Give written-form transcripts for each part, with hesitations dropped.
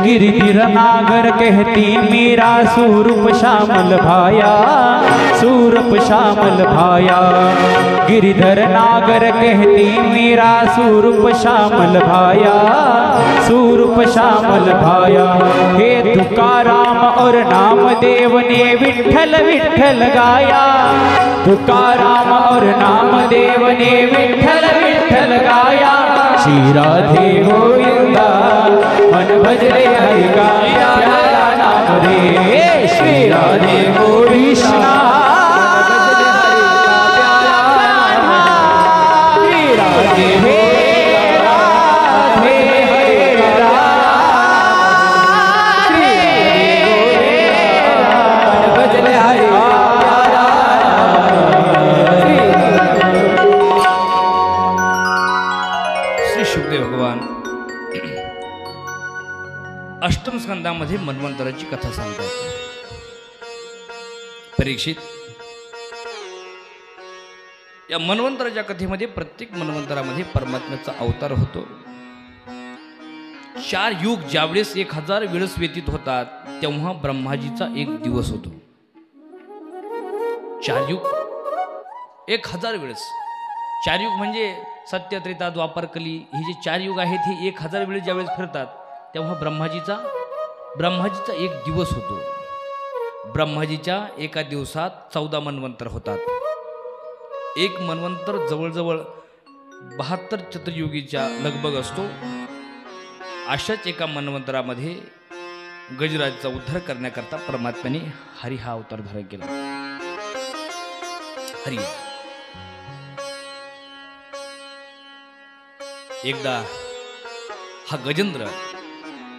गिरधर नागर कहती मेरा सूरप श्यामल भाया, सूरप श्यामल भाया। गिरधर नागर कहती मेरा सूरप श्यामल भाया, सूरप श्यामल भाया। हे तुकाराम और नामदेव ने विठ्ठल विठ्ठल गाया, तुकाराम और नामदेव ने विठ्ठल विठ्ठल गाया। श्री राधे गोविंदा मन भजरे हरि का प्यारा नाम रे। श्री राधे गोविंदा श्री राधे अष्टम स्कंदामध्ये मन्वंतराची कथा सांगतात। परीक्षित, या मन्वंतराच्या कथेमध्ये प्रत्येक मन्वंतरामध्ये परमात्म्याचा अवतार होतो। 4 युग ज्यावेळेस 1000 वेळेस व्यतीत होतात तेव्हा ब्रह्माजीचा एक दिवस होतो। 4 युग 1000 वेळेस, 4 युग म्हणजे सत्य, त्रेता, द्वापर, कली, हे जे 4 युग आहेत हे 1000 वेळेस ज्यावेळेस फिरतात तेव्हा ब्रह्माजीचा एक दिवस होतो। ब्रह्माजीच्या एका दिवसात 14 मन्वंतर होतात। एक मन्वंतर जवळजवळ 72 चतुर्युगीचा लगबग असतो। अशाच एका मन्वंतरामध्ये गजराजचा उद्धार करण्याकरता परमात्म्याने हरी हा अवतार धारण केला। हरी एकदा हा गजेंद्र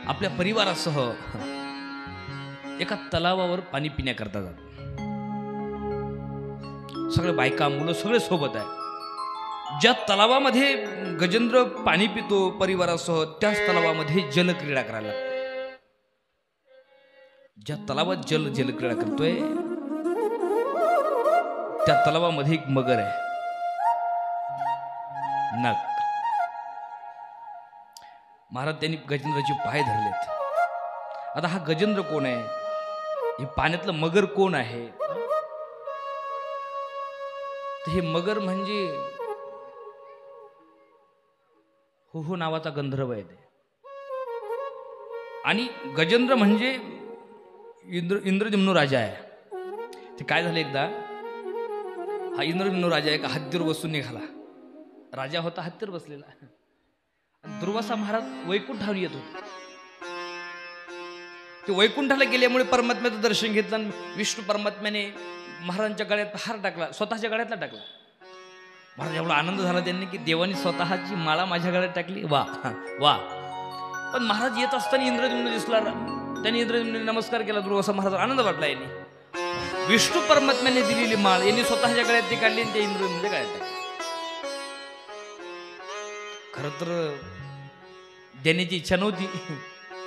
आपल्या परिवारासह एका तलावावर पाणी पिण्याकरता जातो। सगळे बायका मुलं सगळे सोबत आहे। ज्या तलावामध्ये गजेंद्र पाणी पितो परिवारासह त्याच तलावामध्ये जलक्रीडा करायला लागतो। ज्या तलावात जलक्रीडा करतोय त्या तलावामध्ये एक मगर आहे, नक। महाराज त्यांनी गजेंद्राचे पाय धरलेत। आता हा गजेंद्र कोण आहे, हे पाण्यातलं मगर कोण आहे? तर हे मगर म्हणजे हुहू नावाचा गंधर्व आहे ते, आणि गजेंद्र म्हणजे इंद्रद्युम्न राजा आहे। ते काय झालं, एकदा हा इंद्रद्युम्न राजा एका हत्तीवर बसून निघाला। राजा होता हत्तीवर बसलेला। दुर्वासा महाराज वैकुंठावर येत होते। ते वैकुंठाला गेल्यामुळे परमात्म्याचं दर्शन घेतलं आणि विष्णू परमात्म्याने महाराजांच्या गळ्यात हार टाकला, स्वतःच्या गळ्यातला टाकला। महाराज एवढा आनंद झाला त्यांनी की देवानी स्वतःची माळा माझ्या गळ्यात टाकली, वा वा। पण महाराज येत असताना इंद्रद्युम्न दिसला, त्यांनी इंद्रद्युम्न नमस्कार केला। दुर्वासा महाराज आनंद वाटला, यांनी विष्णू परमात्म्याने दिलेली माळ यांनी स्वतःच्या गळ्यात ती काढली आणि त्या इंद्रद्युम्नच्या गळ्यात टाकली। खरं तर देण्याची इच्छा नव्हती,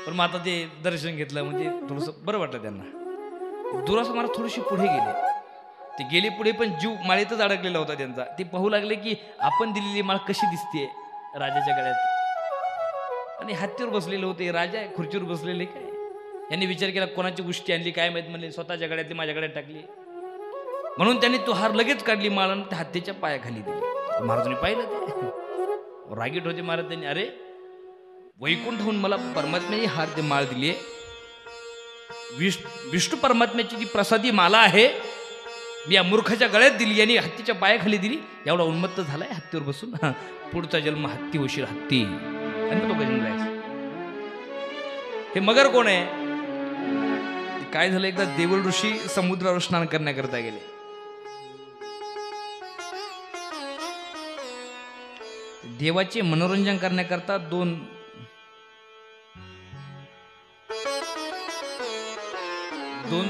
पण मग आता ते दर्शन घेतलं म्हणजे थोडंसं बरं वाटलं त्यांना। दुर्वासा महाराज थोडीशी पुढे गेले, ते गेले पुढे पण जीव माळेतच अडकलेला होता त्यांचा। ते पाहू लागले की आपण दिलेली माळ कशी दिसते राजाच्या गळ्यात, आणि हत्तीवर बसलेले होते, राजा खुर्चीवर बसलेले काय। यांनी विचार केला कोणाची गोष्टी आणली काय माहित, म्हणले स्वतःच्या गळ्यातली माझ्या गळ्यात टाकली। म्हणून त्यांनी तो हार लगेच काढली माळ आणि त्या हत्तीच्या पायाखाली दिली। महाराजांनी पाहिलं, ते रागीट होते महाराज। त्यांनी अरे वैकुंठाहून मला परमात्म्याने हार ते माळ दिली, विष्णू परमात्म्याची जी प्रसादी माला आहे मी या मूर्खाच्या गळ्यात दिली आणि हत्तीच्या पायाखाली दिली। एवढा उन्मत्त झालाय हत्तीवर बसून, पुढचा जन्म हत्ती होशील हत्ती। आणि तो गजेंद्र आहे। हे मगर कोण आहे? काय झालं, एकदा देवल ऋषी समुद्रावर स्नान करण्याकरता गेले। देवाचे मनोरंजन करण्याकरता दोन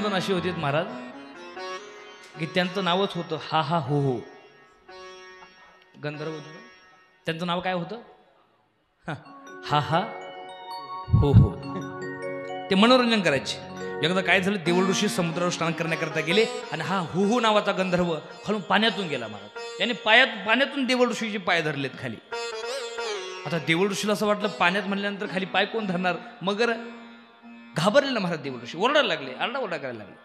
जण असे होते महाराज की त्यांचं नावच होतं हा हा हो हो। गंधर्व होतं, त्यांचं नाव काय होतं? हा हा हो हो। ते मनोरंजन करायचे। एकदा काय झालं, देवळ ऋषी समुद्रावर स्नान करण्याकरता गेले आणि हा हु हु नावाचा गंधर्व खालून पाण्यातून गेला महाराज। याने पाण्यातून देवळ ऋषीचे पाय धरलेत खाली। आता देवळ ऋषीला असं वाटलं पाण्यात म्हणल्यानंतर खाली पाय कोण धरणार, मगर घाबरले ना महाराज देवऋषी, ओरडायला लागले, आरडाओरडा करायला लागले.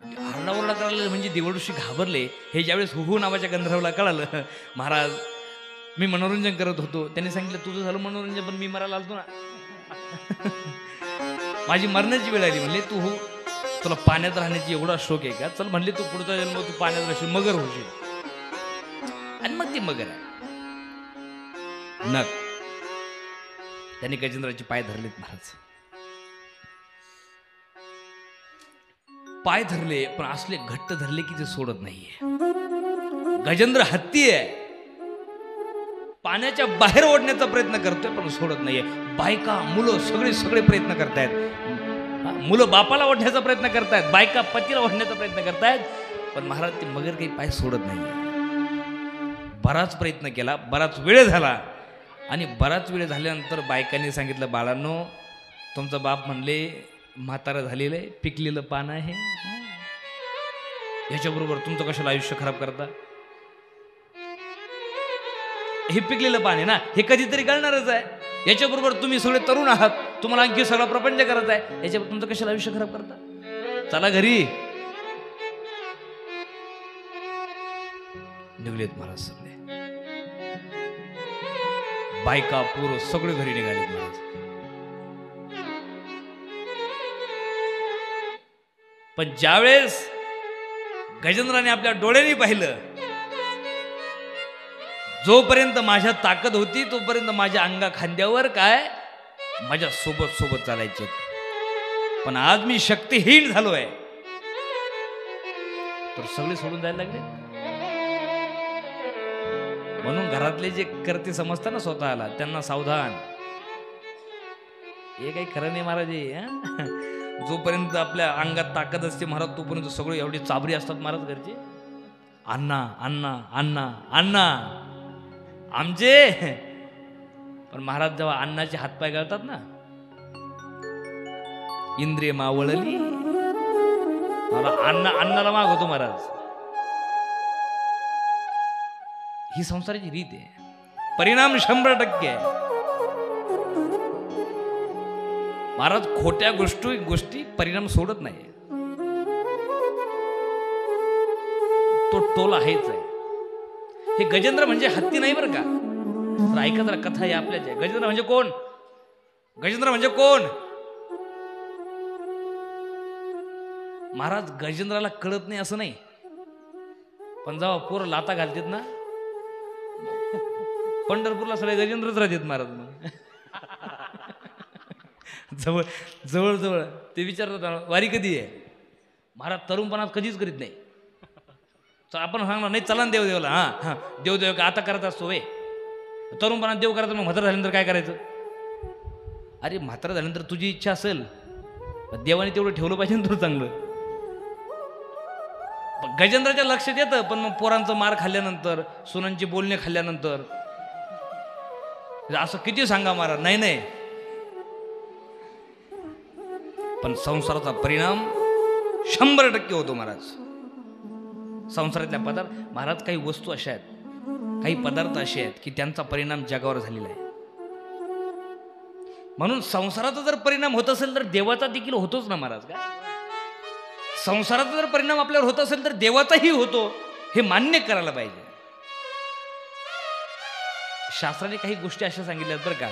आरडाओरडा करायला लागले म्हणजे देवऋषी घाबरले. हे ज्यावेळेस हुहू नावाच्या गंधर्वाला कळालं, महाराज मी मनोरंजन करत होतो, त्यांनी सांगितलं तुझं झालं मनोरंजन पण मी मरायला आलतो ना. माझी मरण्याची वेळ आली. म्हणले तू हो, तुला पाण्यात राहण्याची एवढा शोक आहे का? चल म्हणले तू पुढचा जन्म तू पाण्यात राहशील, मगर होशील. आणि मग ती मगर आहे नक. त्यांनी गजेंद्राचे पाय धरलेत महाराज, पाय धरले पण असले घट्ट धरले की ते सोडत नाहीये. गजेंद्र हत्ती आहे, पाण्याच्या बाहेर ओढण्याचा प्रयत्न करतोय पण सोडत नाहीये. बायका मुलं सगळे प्रयत्न करतायत. मुलं बापाला ओढण्याचा प्रयत्न करतायत, बायका पतीला ओढण्याचा प्रयत्न करतायत, पण महाराज ते मगर काही पाय सोडत नाहीये. बराच प्रयत्न केला, बराच वेळ झाला. आणि बराच वेळ झाल्यानंतर बायकांनी सांगितलं, बाळांनो तुमचा बाप म्हणले म्हातारा झालेलं आहे, पिकलेलं पान आहे, याच्याबरोबर तुमचं कशाला आयुष्य खराब करता? हे पिकलेलं पान आहे ना, हे कधीतरी कळणारच आहे. याच्याबरोबर तुम्ही सगळे तरुण आहात, तुम्हाला आणखी सगळा प्रपंच करायचा आहे, याच्यावर तुमचं कशाला आयुष्य खराब करता? चला घरी. निघलेत महाराज सगळे, बायका पोरं सगळे घरी निघालेत महाराज. पण ज्यावेळेस गजेंद्राने आपल्या डोळ्यांनी पाहिलं, जोपर्यंत माझ्या ताकद होती तोपर्यंत माझ्या अंगा खांद्यावर काय माझ्या सोबत सोबत चालायचे, पण आज मी शक्तिहीन झालोय तर सगळे सोडून जायला लागले. म्हणून घरातले जे करते समजतात ना स्वतःला, त्यांना सावधान. हे काही खरं नाही महाराज. जोपर्यंत आपल्या अंगात ताकद असते महाराज तोपर्यंत सगळे एवढे चाबरी असतात महाराज घरचे. अण्णा अण्णा अण्णा अण्णा आमचे. पण महाराज जेव्हा अण्णाचे हातपाय गळतात ना, इंद्रिय मावळली, अण्णाला माग होतो महाराज. ही संसाराची रीत आहे. परिणाम 100% आहे महाराज. खोट्या गोष्टी परिणाम सोडत नाही. तो टोल आहेच आहे. हे गजेंद्र म्हणजे हत्ती नाही बरं का. तर ऐका जरा, कथा आहे आपल्याच आहे. गजेंद्र म्हणजे कोण? गजेंद्र म्हणजे कोण महाराज? गजेंद्राला कळत नाही असं नाही, पण जेव्हा पोरं लाता घालतात ना, पंढरपूरला सगळे गजेंद्रच राहतात महाराज. मग जवळ जवळ जवळ ते विचारतात वारी कधी आहे महाराज? तरुणपणात कधीच करीत नाही. आपण सांगणार नाही चला देव देवला, हा देव देव का आता करत असतो वे. तरुणपणात देव करायचं, मग म्हातारा झाल्यानंतर काय करायचं? अरे म्हातारा झाल्यानंतर तुझी इच्छा असेल, देवाने तेवढं ठेवलं पाहिजे ना तुला चांगलं. गजेंद्राच्या लक्षात येतं, पण मग पोरांचं मार खाल्ल्यानंतर, सुनांची बोलणे खाल्ल्यानंतर असं किती सांगा महाराज, नाही नाही. पण संसाराचा परिणाम 100% होतो महाराज. संसारातल्या पदार्थ महाराज, काही वस्तू अशा आहेत, काही पदार्थ असे आहेत की त्यांचा परिणाम जगावर झालेला आहे. म्हणून संसाराचा जर परिणाम होत असेल तर देवाचा देखील होतोच ना महाराज. काय संसाराचा जर परिणाम आपल्यावर होत असेल तर देवाचाही होतो, हे मान्य करायला पाहिजे. शास्त्राने काही गोष्टी अशा सांगितल्यात बरं का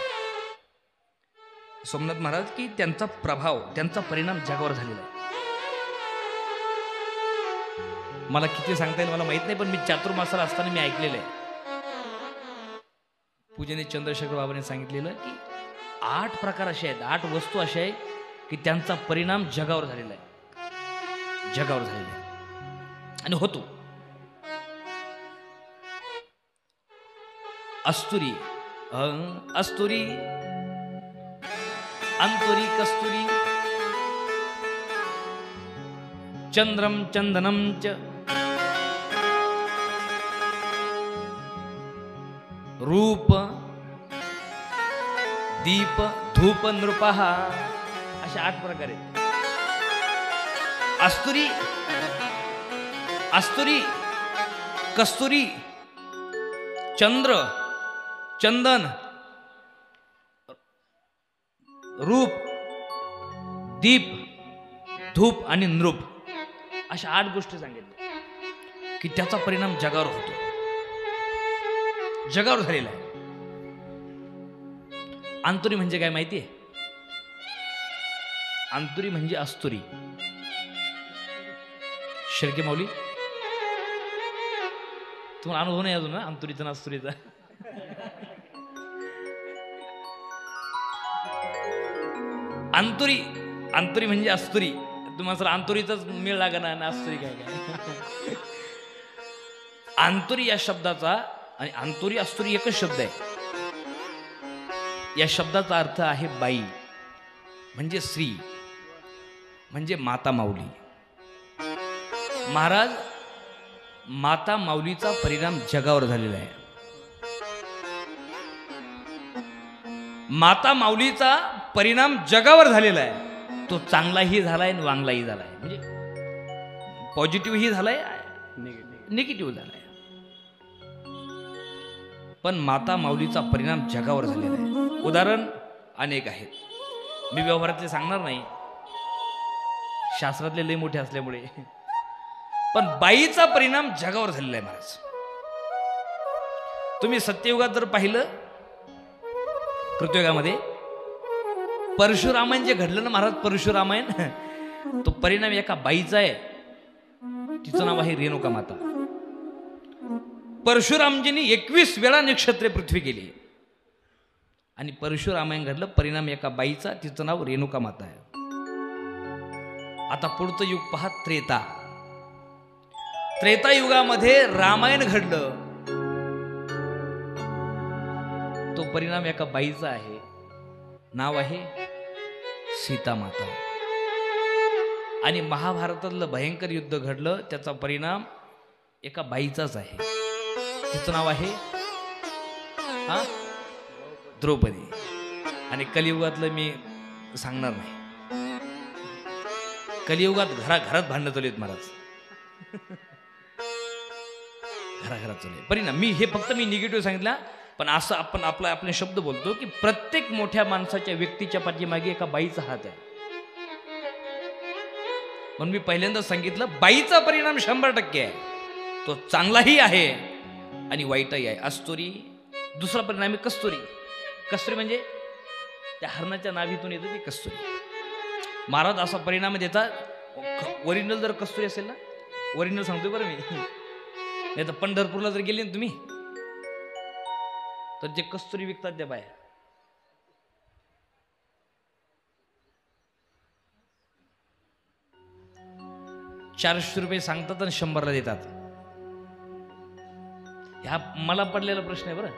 सोमनाथ महाराज, की त्यांचा प्रभाव, त्यांचा परिणाम जगावर झालेला आहे. मला किती सांगता येईल मला माहित नाही, पण मी चातुर्मासाला असताना मी ऐकलेलं आहे. पूजनीय चंद्रशेखर बाबांनी सांगितलेलं की 8 प्रकार असे आहेत, 8 वस्तू अशा आहेत की त्यांचा परिणाम जगावर झालेला आहे. जगावर झालेला आहे आणि होतो. अस्तुरी, अस्तुरी, अंतुरी, कस्तुरी, चंद्रम चंदनम च, रूप, दीप, धूप, नृपः, अशा 8 प्रकार आहेत. अस्तुरी, अस्तुरी, कस्तुरी, चंद्र, चंदन, रूप, दीप, धूप आणि नृप अशा 8 गोष्टी सांगितल्या की त्याचा परिणाम जगावर होतो, जगावर झालेला आहे. अंतुरी म्हणजे काय माहितीये? अंतुरी म्हणजे अस्तुरी. शेळके माऊली, तुम्हाला अनुभव नाही अजून ना अंतुरीचा ना अस्तुरीचा? अंतुरी, अंतुरी म्हणजे अस्तुरी. तुम्हाला सर अंतुरीचाच मेळ लागणार ना, अस्तुरी काय काय. अंतुरी या शब्दाचा आणि अंतुरी अस्तुरी एकच शब्द आहे. या शब्दाचा अर्थ आहे बाई, म्हणजे स्त्री, म्हणजे माता माऊली. महाराज, माता माऊलीचा परिणाम जगावर झालेला आहे. माता माऊलीचा परिणाम जगावर झालेला आहे. तो चांगलाही झालाय आणि वांगलाही झालाय, म्हणजे पॉझिटिव्हही झालाय, निगेटिव्ह झालाय. पण माता माऊलीचा परिणाम जगावर झालेला आहे. उदाहरण अनेक आहेत, मी व्यवहारातले सांगणार नाही, शास्त्रातले लय मोठे असल्यामुळे. पण बाईचा परिणाम जगावर झालेला आहे महाराज. तुम्ही सत्ययुगात जर पाहिलं, कृतयुगामध्ये परशुरामायण जे घडलं ना महाराज, परशुरामायण, तो परिणाम एका बाईचा आहे. तिचं नाव आहे रेणुका माता. परशुरामजींनी 21 वेळा नक्षत्रे पृथ्वी केली आणि परशुरामायण घडलं, परिणाम एका बाईचा, तिचं नाव रेणुका माता आहे. आता पुढचं युग पहा, त्रेता. त्रेतायुगामध्ये रामायण घडलं, तो परिणाम एका बाईचा आहे, नाव आहे सीता माता. आणि महाभारतातलं भयंकर युद्ध घडलं, त्याचा परिणाम एका बाईचाच आहे, तिचं नाव आहे द्रौपदी. आणि कलियुगातलं मी सांगणार नाही, कलियुगात घराघरात भांडणं चालू आहेत महाराज, घराघरात चालू आहे परिणाम. मी हे फक्त निगेटिव्ह सांगितलं, पण असं आपण आपले शब्द बोलतो की प्रत्येक मोठ्या माणसाच्या, व्यक्तीच्या पाठीमागे एका बाईचा हात आहे. म्हणून मी पहिल्यांदा सांगितलं, बाईचा परिणाम 100% आहे, तो चांगलाही आहे आणि वाईटही आहे. अस्तुरी. दुसरा परिणाम आहे कस्तुरी. कस्तुरी म्हणजे त्या हरणाच्या नाभीतून येतं ती कस्तुरी. महाराज असा परिणाम देतात, ओरिजिनल जर कस्तुरी असेल ना, ओरिजिनल सांगतोय बरं मी, नाही तर पंढरपूरला जर गेले ना तुम्ही, तर जे कस्तुरी विकतात त्या बाया, ₹400 सांगतात आणि 100ला देतात. ह्या मला पडलेला प्रश्न आहे बरं.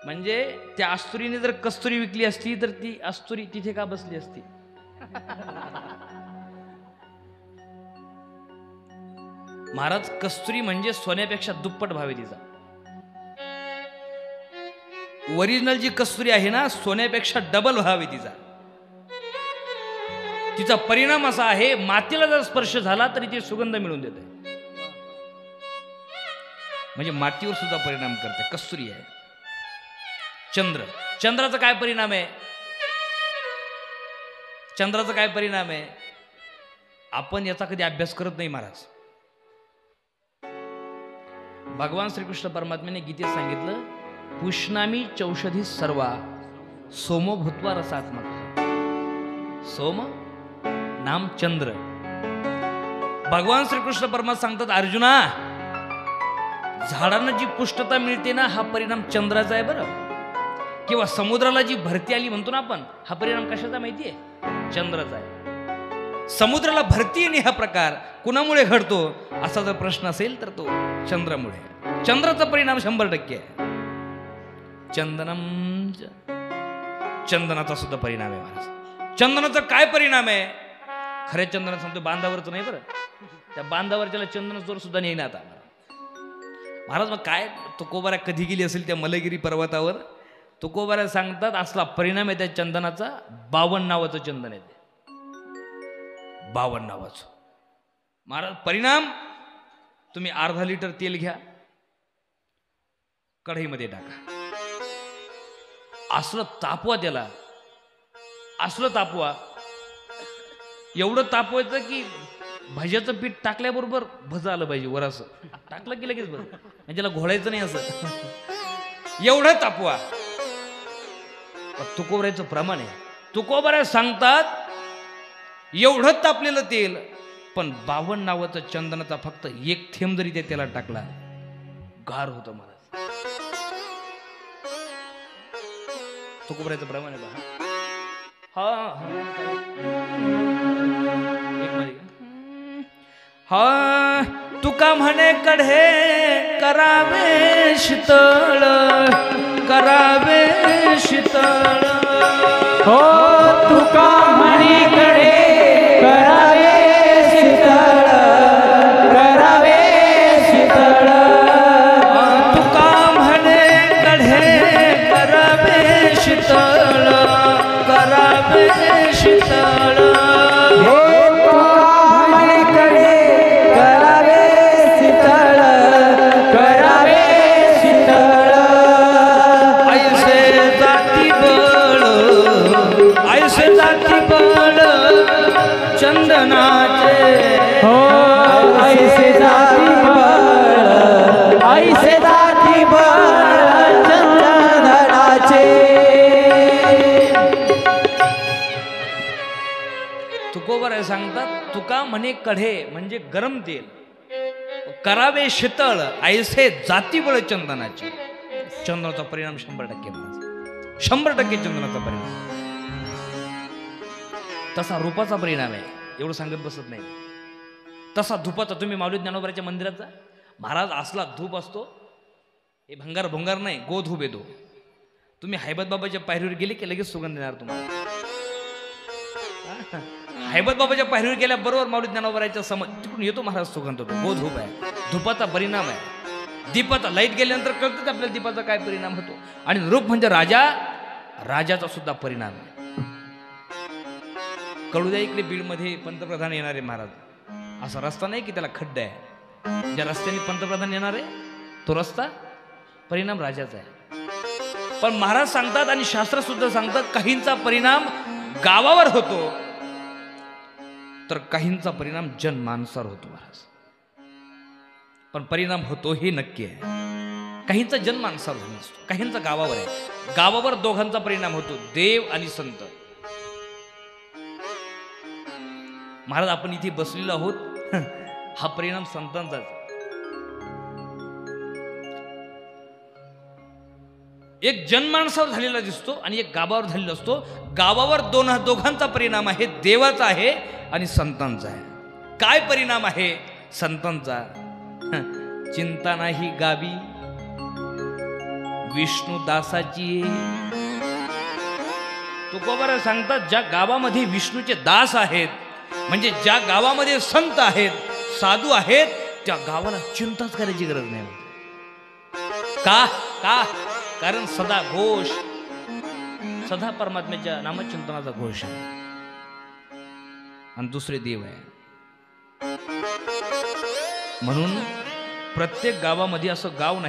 म्हणजे त्या अस्तुरीने जर कस्तुरी विकली असती तर ती अस्तुरी तिथे का बसली असती? महाराज, कस्तुरी म्हणजे सोन्यापेक्षा दुप्पट भाव आहे तिचा. ओरिजिनल जी कस्तुरी आहे ना, सोन्यापेक्षा डबल भाव आहे तिचा. तिचा परिणाम असा आहे, मातीला जर स्पर्श झाला तरी ती सुगंध मिळून देते, म्हणजे मातीवर सुद्धा परिणाम करते. कस्तुरी आहे. चंद्र. चंद्राचा काय परिणाम आहे? चंद्राचा काय परिणाम आहे? आपण याचा कधी अभ्यास करत नाही महाराज. भगवान श्रीकृष्ण परमात्म्याने गीतेत सांगितलं, पुष्णामी चौषधी सर्वा सोमो भूत्वा रसात्मक. सोम नाम चंद्र. भगवान श्रीकृष्ण परमात्मा सांगतात, अर्जुना, झाडांना जी पुष्टता मिळते ना, हा परिणाम चंद्राचा आहे बरं. किंवा समुद्राला जी भरती आली म्हणतो ना आपण, हा परिणाम कशाचा माहितीये? चंद्राचा आहे. समुद्राला भरती येणे हा प्रकार कुणामुळे घडतो असा जर प्रश्न असेल तर तो चंद्रामुळे. चंद्राचा परिणाम 100% आहे. चंदनम, चंदनाचा सुद्धा परिणाम आहे महाराज. चंदनाचा काय परिणाम आहे? खऱ्या चंदनाचा सांगतो, बांधावरच नाही बरं. त्या बांधावरच्याला चंदन जोर सुद्धा नाही ना आता महाराज. मग काय तुकोबारा कधी गेली असेल त्या मलगिरी पर्वतावर, तुकोबारा सांगतात असला परिणाम आहे त्या चंदनाचा. 52 नावाचं चंदन आहे ते, 52 नावाचं महाराज. परिणाम, तुम्ही अर्धा लिटर तेल घ्या, कढईमध्ये टाका, असलं तापवा त्याला, असलं तापवा एवढं तापवायचं की भाज्याचं पीठ टाकल्याबरोबर भज आलं पाहिजे वर, असं टाकलं की लगेच भज, म्हणजे त्याला घोळायचं नाही असं. एवढं तापवा. तुकोबऱ्याचं प्रमाण आहे. तुकोबऱ्या सांगतात एवढं तापलेलं तेल, पण 52 नावाचा चंदनाचा फक्त एक थेंब जरी त्या तेलात टाकला गार होतं महाराज. तुकोबऱ्याचं प्रमाण आहे बघा. हा तुका म्हणे कढे करावे शीतळ, करावे शीतळ. हो तुका म्हणे कडे करावे शीतळ, करावे शीतळ. तुका म्हणे कढे करावे शीतळ, करावे शीतळ. चंदनाचे हो ऐसे जाती बळ, ऐसे जाती बळ चंदनाचे. तुकोबर सांगतात तुका म्हणे कढे म्हणजे गरम तेल, करावे शीतळ ऐसे जाती बळ चंदनाचे. चंदनाचा परिणाम 100%, 100% चंदनाचा परिणाम. तसा रूपाचा परिणाम आहे, एवढं सांगत बसत नाही. तसा धुपाचा, तुम्ही माऊली ज्ञानोबाच्या मंदिराचा महाराज असला धूप असतो, हे भंगार भोंगार नाही, गोधूप येतो. तुम्ही हैबत बाबाच्या पायरीवर गेले की लगेच सुगंध देणार तुम्हाला. हैबत बाबाच्या पायरीवर गेल्याबरोबर माऊली ज्ञानोबाच्या समोर तिकडून येतो महाराज सुगंध होतो. गोधूप आहे, धुपाचा परिणाम आहे. दीपाचा लाईट गेल्यानंतर कळतं आपल्याला दीपाचा काय परिणाम होतो. आणि रूप म्हणजे राजा, राजाचा सुद्धा परिणाम आहे. कडुद्या इकडे बीडमध्ये पंतप्रधान येणार आहे महाराज. असा रस्ता नाही की त्याला खड्डा आहे. ज्या रस्त्याने पंतप्रधान येणार आहे तो रस्ता परिणाम राजाचा आहे. पण महाराज सांगतात आणि शास्त्र सुद्धा सांगतात काहींचा परिणाम गावावर होतो तर काहींचा परिणाम जनमानसावर होतो महाराज. पण परिणाम होतो हे नक्की आहे. काहींचा जनमानसावर नसतो, काहींचा गावावर आहे. गावावर दोघांचा परिणाम होतो, देव आणि संत. महाराज आपण इथे बसलेलो आहोत, हा परिणाम संतांचाच. एक जनमानसावर झालेला दिसतो आणि एक गावावर झालेला असतो. गावावर दोघांचा परिणाम आहे, देवाचा आहे आणि संतांचा आहे. काय परिणाम आहे संतांचा? चिंता नाही गावी विष्णू दासाची. तुकोबा सांगतात ज्या गावामध्ये विष्णूचे दास आहेत, म्हणजे ज्या गावामध्ये संत आहेत, साधू आहेत, त्या गावाला चिंताच करायची गरज नाही. का? कारण सदा घोष, सदा परमात्म्याच्या नामचिंतनाचा घोष आहे आणि दुसरे देव आहे. म्हणून प्रत्येक गावामध्ये असं गाव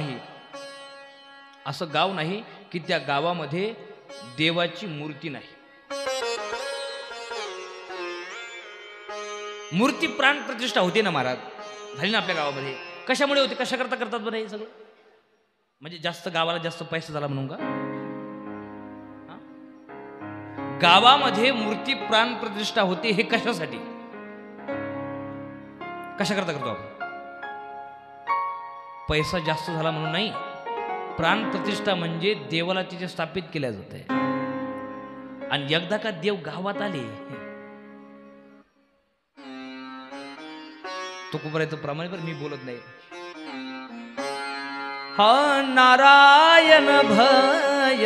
नाही की त्या गावामध्ये देवाची मूर्ती नाही. मूर्ती प्राण प्रतिष्ठा होते ना महाराज, झाली ना आपल्या गावामध्ये. कशामुळे होते, कशा करतात बरं हे सगळं? म्हणजे जास्त गावाला जास्त पैसा झाला म्हणून का? गावामध्ये मूर्ती प्राण प्रतिष्ठा होते हे कशासाठी, कशा करतो आपण? पैसा जास्त झाला म्हणून नाही. प्राण प्रतिष्ठा म्हणजे देवाला तिथे स्थापित केल्या जाते. आणि एकदा का देव गावात आले, तुकोबऱ्याचं प्रमाण पर मी बोलत नाही. हा नारायण भय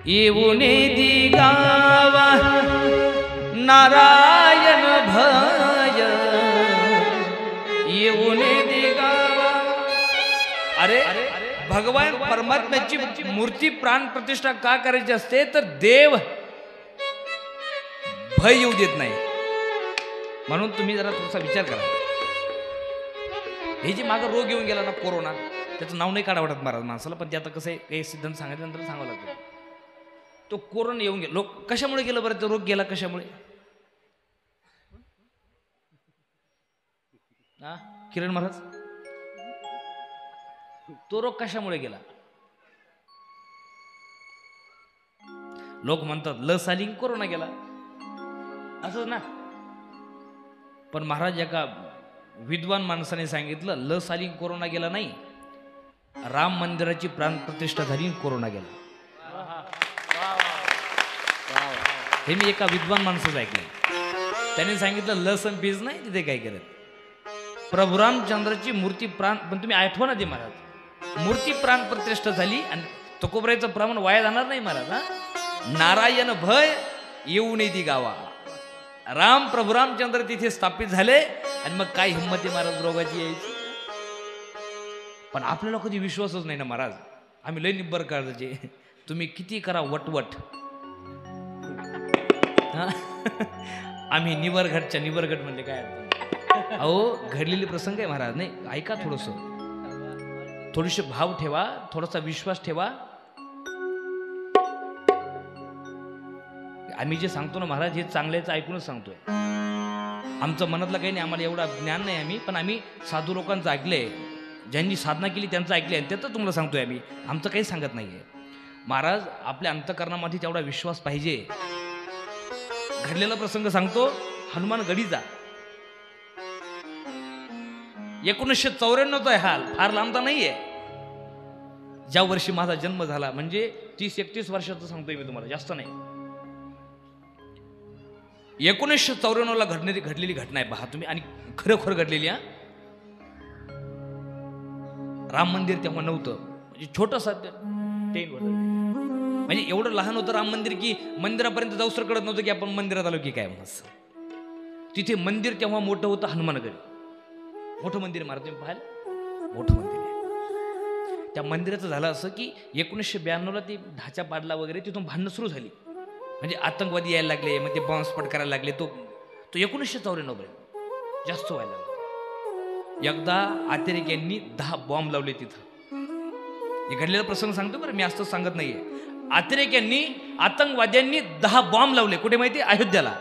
येऊन दी गावा, नारायण भय येऊन दी गावा. अरे भगवान परमात्म्याची मूर्ती प्राण प्रतिष्ठा का करायची असते तर देव भय येऊ देत नाही. म्हणून तुम्ही जरा थोडासा विचार करा. हे जे मागं रोग येऊन गेला ना कोरोना, त्याचं नाव नाही काढा वाटत महाराज माणसाला, पण ते आता कसं आहे, काही सिद्धांत सांगितल्यानंतर सांगावं लागतं. तो कोरोना येऊन गेला. लोक कशामुळे गेलं बरं? तो रोग गेला कशामुळे? हा किरण महाराज, तो रोग कशामुळे गेला? लोक म्हणतात लस आली कोरोना गेला, असं ना. पण महाराज एका विद्वान माणसाने सांगितलं लस आली कोरोना गेला नाही, राम मंदिराची प्राणप्रतिष्ठा झाली कोरोना गेला. हे मी एका विद्वान माणसाचं ऐकलं. त्याने सांगितलं लस आणि बीज नाही तिथे काय करत. प्रभू रामचंद्राची मूर्ती प्राण, पण तुम्ही आठवा ना ते महाराज, मूर्ती प्राण प्रतिष्ठा झाली आणि तुकोबरायचं प्रमाण वाया जाणार नाही महाराज. हा नारायण भय येऊ नये ती गावा. राम प्रभू रामचंद्र तिथे स्थापित झाले आणि मग काय हिंमत आहे महाराज रोगाची यायची. पण आपल्याला कधी विश्वासच नाही ना महाराज. आम्ही लय निब्बर काढायचे, तुम्ही किती करा वटवट. आम्ही निवरघटच्या निवरघट म्हणले काय अहो घडलेले प्रसंग आहे महाराज. नाही ऐका, थोडेसे भाव ठेवा, थोडासा विश्वास ठेवा. आम्ही जे सांगतो ना महाराज हे चांगल्याचं ऐकूनच सांगतोय. आमचं मनातलं काही नाही, आम्हाला एवढा ज्ञान नाही आम्ही, पण आम्ही साधू लोकांचं ऐकलंय, ज्यांनी साधना केली त्यांचं ऐकलंय आणि त्याचं तुम्हाला सांगतोय आम्ही. आमचं काही सांगत नाहीये महाराज. आपल्या अंतःकरणामध्ये तेवढा विश्वास पाहिजे. घडलेला प्रसंग सांगतो, हनुमान गडीचा 1994 हाल फार लांबता नाहीये. ज्या वर्षी माझा जन्म झाला म्हणजे 30-31 वर्षाचं सांगतोय मी तुम्हाला, जास्त नाही. 1994 घडलेली घटना आहे पहा तुम्ही, आणि खरोखर घडलेली. राम मंदिर तेव्हा नव्हतं, म्हणजे छोटंसं म्हणजे एवढं लहान होतं राम मंदिर की मंदिरापर्यंत जाऊसर कळत नव्हतं की आपण मंदिरात आलो की काय. मस्त तिथे मंदिर तेव्हा मोठं होतं, हनुमानगड मोठं मंदिर महाराज तुम्ही पाहाल, मोठं मंदिर आहे. त्या मंदिराचं झालं असं की 1992 ते ढाचा पाडला वगैरे, तिथून भांडणं सुरू झाली. म्हणजे आतंकवादी यायला लागले, मग ते बॉम्बस्फोट करायला लागले. तो 1994 पर्यंत जास्त व्हायला लागला. एकदा अतिरेक्यांनी 10 बॉम्ब लावले तिथं. हे घडलेला प्रसंग सांगतो बरं मी, असं सांगत नाहीये. अतिरेक्यांनी, आतंकवाद्यांनी 10 बॉम्ब लावले. कुठे माहिती? अयोध्याला.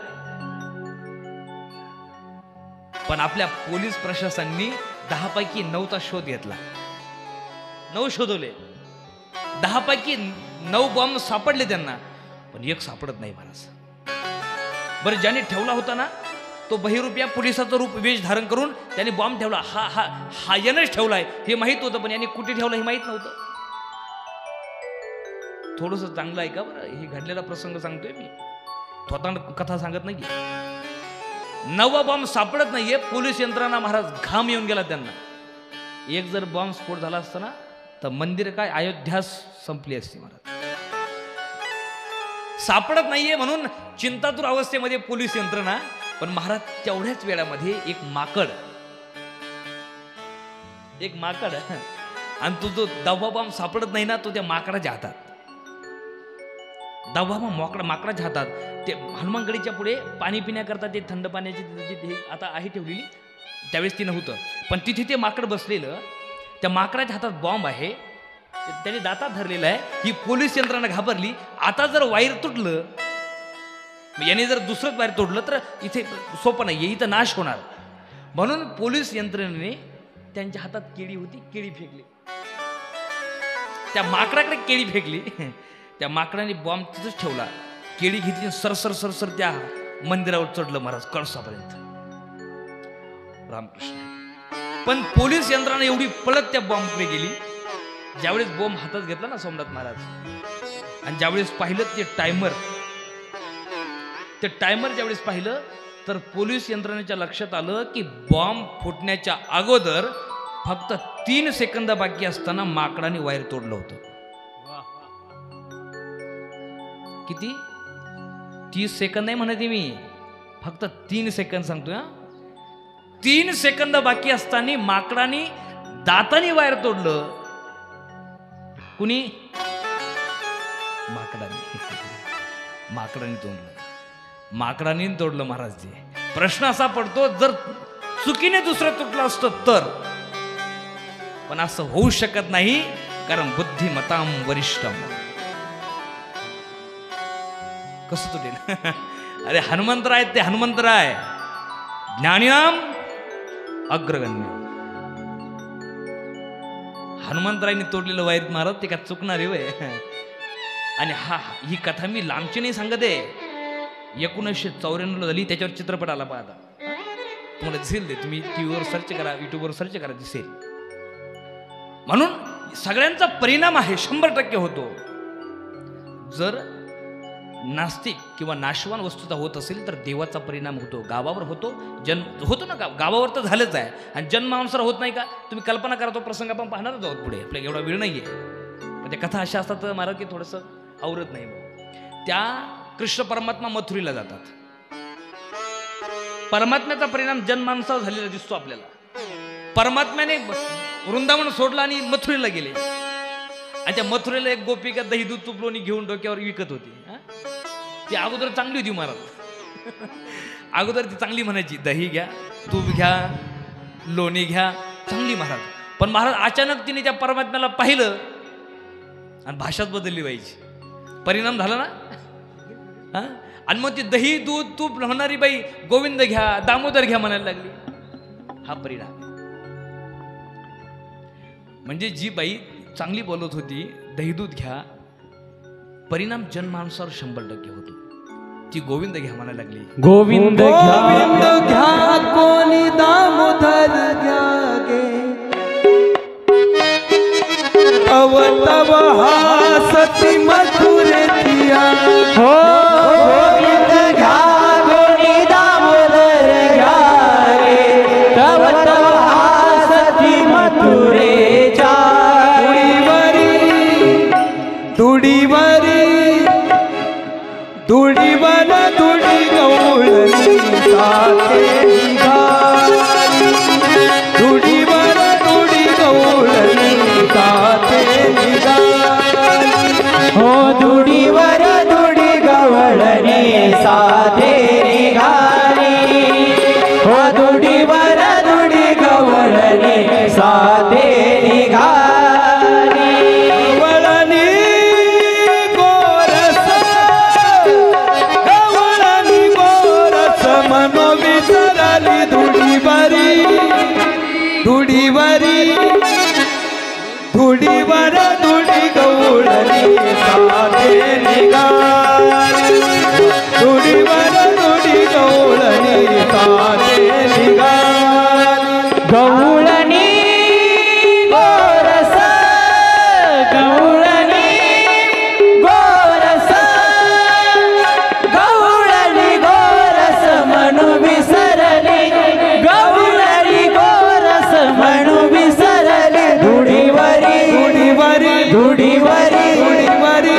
पण आपल्या पोलीस प्रशासनाने 10 पैकी 9चा शोध घेतला. 9 शोधवले, 10 पैकी 9 बॉम्ब सापडले त्यांना, पण एक सापडत नाही महाराज. बरं ज्याने ठेवला होता ना तो बहिरुपया पोलिसाचं रूप वेश धारण करून त्याने बॉम्ब ठेवला. हा यानंच ठेवलाय हे माहित होतं, पण याने कुठे ठेवला हे माहित नव्हतं. थोडस चांगलं आहे का बरं, हे घडलेला प्रसंग सांगतोय मी, थोतांड कथा सांगत नाहीये. 9वा बॉम्ब सापडत नाहीये. पोलीस यंत्रणा महाराज घाम येऊन गेला त्यांना. एक जर बॉम्ब स्फोट झाला असता ना तर मंदिर काय अयोध्यास संपली असती महाराज. सापडत नाहीये म्हणून चिंतातूर अवस्थेमध्ये पोलीस यंत्रणा. पण महाराज तेवढ्याच वेळामध्ये एक माकड आणि तो जो 10वा बॉम्ब सापडत नाही ना तो त्या माकडाच्या हातात. 10वा बॉम्ब माकडाच्या हातात. ते हनुमानगडीच्या पुढे पाणी पिण्याकरता ते थंड पाण्याची आता आहे ठेवलेली, त्यावेळेस ती नव्हतं, पण तिथे ते माकड बसलेलं. त्या माकडाच्या हातात बॉम्ब आहे, त्याने दातात धरलेला आहे. ही पोलीस यंत्रणा घाबरली. आता जर वायर तुटलं, याने जर दुसरंच वायर तोडलं तर इथे सोपं नाहीये, इथं नाश होणार. म्हणून पोलीस यंत्रणेने त्यांच्या हातात केळी होती, केळी फेकली. त्या माकडाकडे केळी फेकली. त्या माकडाने बॉम्ब तिथंच ठेवला. केळी घेतली, सरसर त्या मंदिरावर चढलं महाराज कळसापर्यंत. रामकृष्ण. पण पोलीस यंत्रणा एवढी पळत त्या बॉम्बकडे गेली. ज्यावेळेस बॉम्ब हातात घेतला ना सोमनाथ महाराज, आणि ज्यावेळेस पाहिलं ते टायमर ज्यावेळेस पाहिलं तर पोलीस यंत्रणेच्या लक्षात आलं की बॉम्ब फुटण्याच्या अगोदर फक्त 3 सेकंद बाकी असताना माकडाने वायर तोडलं होतं. किती? 30 सेकंद नाही म्हणते मी, फक्त 3 सेकंद सांगतोय. 3 सेकंद बाकी असताना माकडाने दाताने वायर तोडलं. कुणी? माकडाने तोडलं महाराज. प्रश्न असा पडतो जर चुकीने दुसरं तुटलं असतं तर, पण असं होऊ शकत नाही, कारण बुद्धिमताम वरिष्ठम. कसं तुटेल? अरे हनुमंतराय ते हनुमंतराय, ज्ञानीनाम अग्रगण्य. हनुमंतरायने तोडलेलं वाईट महाराज ते का चुकणार आहे वय? आणि ही कथा मी लांबची नाही सांगत आहे. 1994 झाली, त्याच्यावर चित्रपट आला पाहता, तुम्हाला दिसेल ते. तुम्ही टीव्हीवर सर्च करा, युट्यूबवर सर्च करा, दिसेल. म्हणून सगळ्यांचा परिणाम आहे, 100% होतो. जर नास्तिक किंवा नाशवान वस्तूचा होत असेल तर देवाचा परिणाम होतो, गावावर होतो. जन्म होतो ना, गावावर तर झालंच आहे. आणि जन्मानुसार होत नाही का? तुम्ही कल्पना करा, तो प्रसंग आपण पाहणारच आहोत पुढे. आपल्याला एवढा वेळ नाहीये. म्हणजे कथा अशा असतात तर महाराज की थोडंसं आवरत नाही. त्या कृष्ण परमात्मा मथुरीला जातात. परमात्म्याचा परिणाम जन्मानुसार झालेला दिसतो आपल्याला. परमात्म्याने वृंदावन सोडलं आणि मथुरीला गेले. आणि त्या मथुरेला एक गोपिका दही दूध तूप लोणी घेऊन डोक्यावर विकत होती. ती अगोदर चांगली होती महाराज. अगोदर ती चांगली म्हणायची, दही घ्या, तूप घ्या, लोणी घ्या, चांगली महाराज. पण महाराज अचानक तिने त्या परमात्म्याला पाहिलं आणि भाषाच बदलली व्हायची. परिणाम झाला ना. आणि मग ती दही दूध तूप होणारी बाई गोविंद घ्या, दामोदर घ्या म्हणायला लागली. हा परिणाम. म्हणजे जी बाई चांगली बोलत होती, दही दूध घ्या, परिणाम जन्मानुसार 100% होतो. ती गोविंद घ्या म्हणायला लागली. गोविंद घ्या कोणी दामोदर घ्या गे, तव तव हासती मथुरेतिया. हो गोविंद घ्या कोणी दामोदर घ्या गे, तव तव हासती मथुरेच्या. दुडीवरी दुडीवर दुडी गवळणी साथे निघा, दुडीवर दुडी गवळणी साथे निघा. हो दुडीवर दुडी गवळणी साथे निघाली. हो दुडीवर दुडी गवळणी साथे निघाली. दुडीवरी दुडीवर दुडी गवळणी साथे निघाली. दुडीवर दुडी गवळणी साथे निघाली. गवळणी गोरस, गवळणी गोरस, गवळणी गोरस म्हणू विसरली. गवळणी गोरस म्हणू विसरली. दुडीवरी दुडीवरी दुडीवरी दुडीवरी.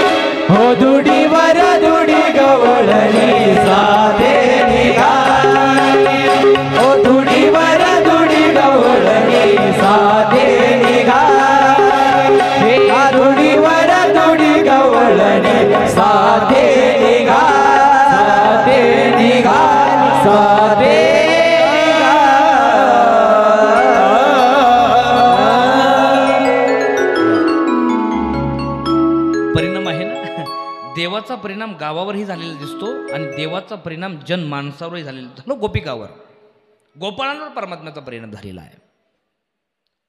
हो दुडीवर दुडी गवळणी साथे निघाली. हो दुडीवर दुडी गवळणी साथे निघाली. दुडीवर दुडी गवळणी साथे निघाली. साथे निघाली. साथे देवाचा परिणाम गावावरही झालेला दिसतो आणि देवाचा परिणाम जनमानसावरही झालेला दिसतो. गोपिकावर, गोपाळांवर परमात्म्याचा परिणाम झालेला आहे.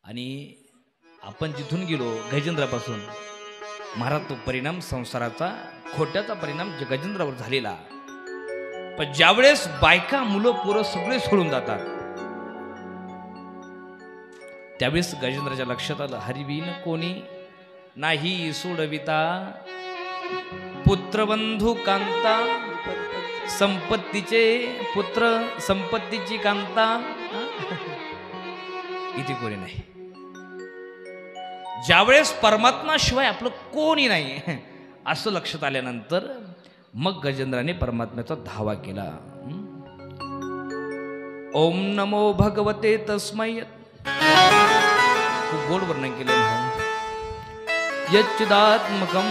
आणि आपण जिथून गेलो गजेंद्रापासून, महाराज तो परिणाम संसाराचा, खोट्याचा परिणाम गजेंद्रावर झालेला. पण ज्यावेळेस बायका मुलं पोरं सगळे सोडून जातात, त्यावेळेस गजेंद्राच्या लक्षात आलं, हरिवीन कोणी नाही सोडविता, पुत्रबंधू कांता, संपत्तीचे पुत्र, संपत्तीची कांता, इथे कोणी नाही. ज्यावेळेस परमात्माशिवाय आपलं कोणी नाही असं लक्षात आल्यानंतर मग गजेंद्राने परमात्म्याचा धावा केला. ओम नमो भगवते तस्मै. खूप गोड वर्णन केलं. यच्चिदात्मकम.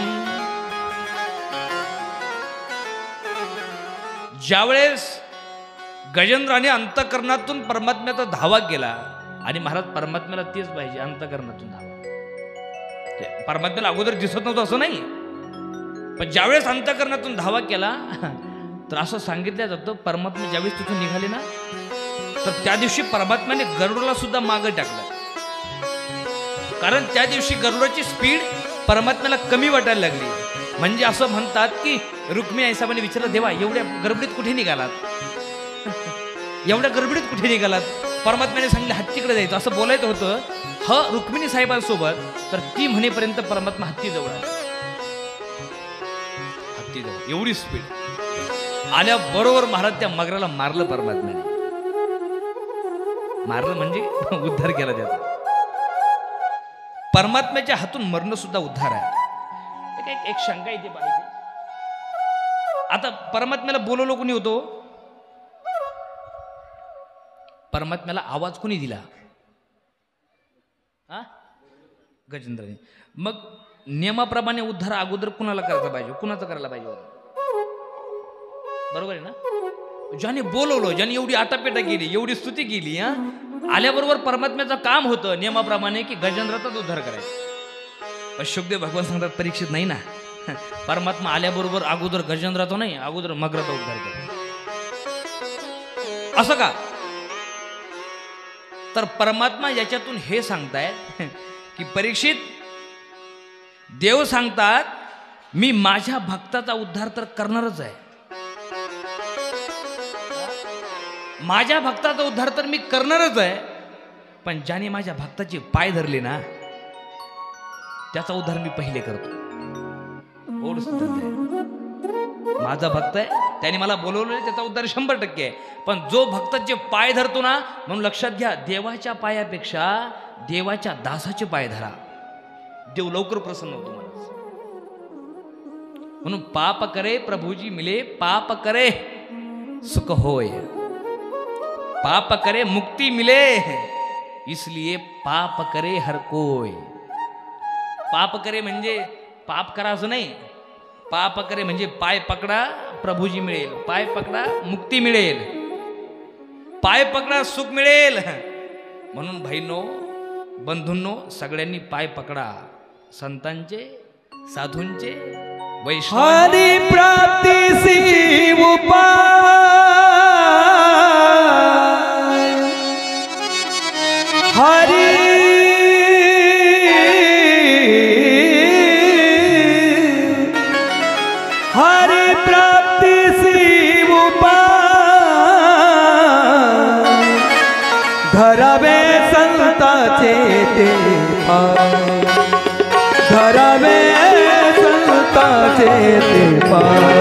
ज्यावेळेस गजेंद्राने अंतःकरणातून परमात्म्याचा धावा केला, आणि महाराज परमात्म्याला तेच पाहिजे, अंतःकरणातून धावा. परमात्म्याला अगोदर दिसत नव्हतं असं नाही, पण ज्यावेळेस अंतःकरणातून धावा केला तर असं सांगितलं जातं, परमात्मा ज्यावेळेस तिथून निघाले ना तर त्या दिवशी परमात्म्याने गरुडाला सुद्धा मागं टाकलं. कारण त्या दिवशी गरुडाची स्पीड परमात्म्याला कमी वाटायला लागली. म्हणजे असं म्हणतात की रुक्मिणी आईसाहेबांनी विचारलं, देवा एवढ्या गडबडीत कुठे निघालात, एवढ्या गडबडीत कुठे निघालात? परमात्म्याने सांगितलं हत्तीकडे जायचं, असं बोलायचं होतं रुक्मिणी साहेबांसोबत. तर ती म्हणेपर्यंत परमात्मा हत्तीजवळ आला. हत्तीजवळ एवढी स्पीड आल्याबरोबर महाराज त्या मगराला मारलं. परमात्म्याने मारलं म्हणजे उद्धार केला त्याचा. परमात्म्याच्या हातून मरण सुद्धा उद्धार आहे. एक शंका इथे पाहिजे. आता परमात्म्याला बोलवलं कोणी होतो? परमात्म्याला आवाज कोणी दिला? गजेंद्रने. मग नियमाप्रमाणे उद्धार अगोदर कुणाला करायचा पाहिजे? कुणाचं करायला पाहिजे? बरोबर आहे ना? ज्याने बोलवलं, ज्याने एवढी आटापेटा केली, एवढी स्तुती केली, आल्याबरोबर परमात्म्याचं काम होतं नियमाप्रमाणे की गजेंद्राचाच उद्धार करायचा. शुकदेव भगवान सांगतात परीक्षित नाही ना, परमात्मा आल्याबरोबर अगोदर गजेंद्राचा नाही, अगोदर मगराचा उद्धार करतो. असं का? तर परमात्मा याच्यातून हे सांगतायत की परीक्षित, देव सांगतात मी माझ्या भक्ताचा उद्धार तर करणारच आहे. माझ्या भक्ताचा उद्धार तर मी करणारच आहे, पण ज्याने माझ्या भक्ताचे पाय धरले ना त्याचा उद्धार मी पहिले करतो. माझा भक्त आहे, त्याने मला बोलवलं, त्याचा उद्धार 100% आहे. पण जो भक्ताचे पाय धरतो ना, म्हणून लक्षात घ्या, देवाच्या पायापेक्षा देवाच्या दासाचे पाय धरा, देव लवकर प्रसन्न होतो. म्हणून पाप करे प्रभुजी मिले, पाप करे सुख होय, पाप करे मुक्ति मिले, इसलिए पाप करे हर कोय. पाप करे म्हणजे पाप करा असं नाही. पाप करे म्हणजे पाय पकडा प्रभुजी मिळेल, पाय पकडा मुक्ती मिळेल, पाय पकडा सुख मिळेल. म्हणून भाईंनो, बंधूंनो, सगळ्यांनी पाय पकडा संतांचे, साधूंचे, वैष्णव. हरि प्राप्तीसी उपाय, हरि हरि प्राप्तीसी उपाय, धरावे संताचे ते पाय, धरावे संताचे ते पाय.